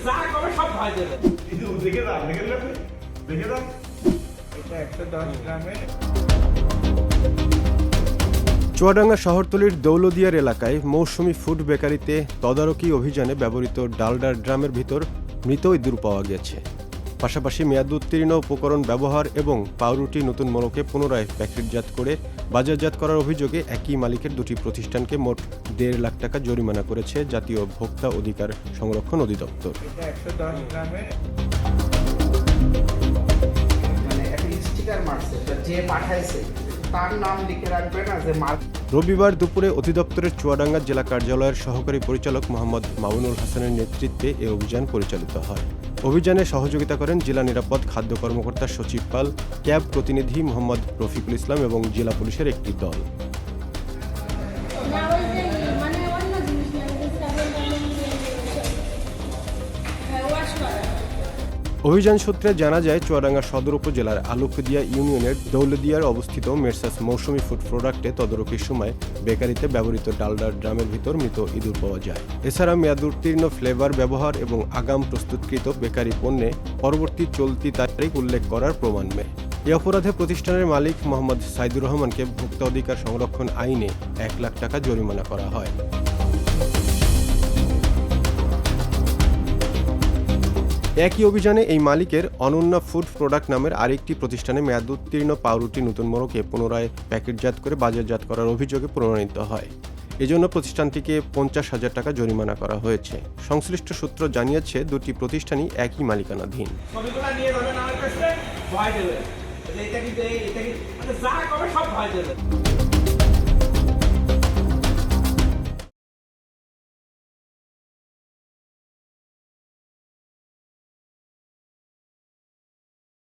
যা কবে সব ভাই দেবে। দেখে যান এটা 110 গ্রামের। চুয়াডাঙ্গা শহরতলির দৌলদিয়ার এলাকায় মৌসুমী ফুড বেকারিতে তদারকি অভিযানে ব্যবহৃত ডালডার ড্রামের ভিতর মৃত ইঁদুর পাওয়া গেছে। পাশাপাশি মেয়াদ উত্তীর্ণ উপকরণ ব্যবহার এবং পাউরুটি নতুন মোড়কে পুনরায় প্যাকেটজাত করে বাজারজাত করার অভিযোগে একই মালিকের দুটি প্রতিষ্ঠানকে মোট 1.5 লাখ টাকা জরিমানা করেছে জাতীয় ভোক্তা অধিকার সংরক্ষণ অধিদপ্তর। এটা 110 গ্রামের। মানে একটা স্টিকার মারছে, যে পাঠাইছে তার নাম লিখে রাখবে না যে মাল। রবিবার দুপুরে অধিদপ্তরের চুয়াডাঙ্গা জেলা কার্যালয়ের সহকারী পরিচালক মোহাম্মদ মামুনুল হাসানের নেতৃত্বে এ অভিযান পরিচালিত হয়। অভিযানে সহযোগিতা করেন জেলা নিরাপদ খাদ্য কর্মকর্তা সচিব পাল, ক্যাব প্রতিনিধি মোহাম্মদ রফিকুল ইসলাম এবং জেলা পুলিশের একটি দল। অভিযান সূত্রে জানা যায় চুয়াডাঙ্গা সদর উপজেলার আলুখদিয়া ইউনিয়নের দৌলদিয়ার অবস্থিত মেসার্স মৌসুমী ফুড প্রোডাক্টে তদারকির সময় বেকারিতে ব্যবহৃত ডালডার ড্রামের ভিতর মৃত ইঁদুর পাওয়া যায়। এছাড়া মেয়াদ উত্তীর্ণ ফ্লেভার ব্যবহার এবং আগাম প্রস্তুতকৃত বেকারি পণ্যে পরবর্তী চলতি তারিখ উল্লেখ করার প্রমাণ মেলে। এ অপরাধে প্রতিষ্ঠানের মালিক মোহাম্মদ সাইদুর রহমানকে ভোক্তা অধিকার সংরক্ষণ আইনে 1 লাখ টাকা জরিমানা করা হয়। একই অভিযানে এই মালিকের অনন্যা ফুড প্রোডাক্ট নামের আরেকটি প্রতিষ্ঠানে মেয়াদ উত্তীর্ণ পাউরুটি নতুন মোড়কে পুনরায় প্যাকেটজাত করে বাজারজাত করার অভিযোগে প্রমাণিত হয়। এজন্য প্রতিষ্ঠানটিকে 50,000 টাকা জরিমানা করা হয়েছে। সংশ্লিষ্ট সূত্র জানিয়েছে দুটি প্রতিষ্ঠানই একই মালিকানাধীন। ছবিগুলো নিয়ে যাবেন আমার কাছে, ভয় দেবে। এটা কিন্তু মানে যা কবে সব ভয় দেবে।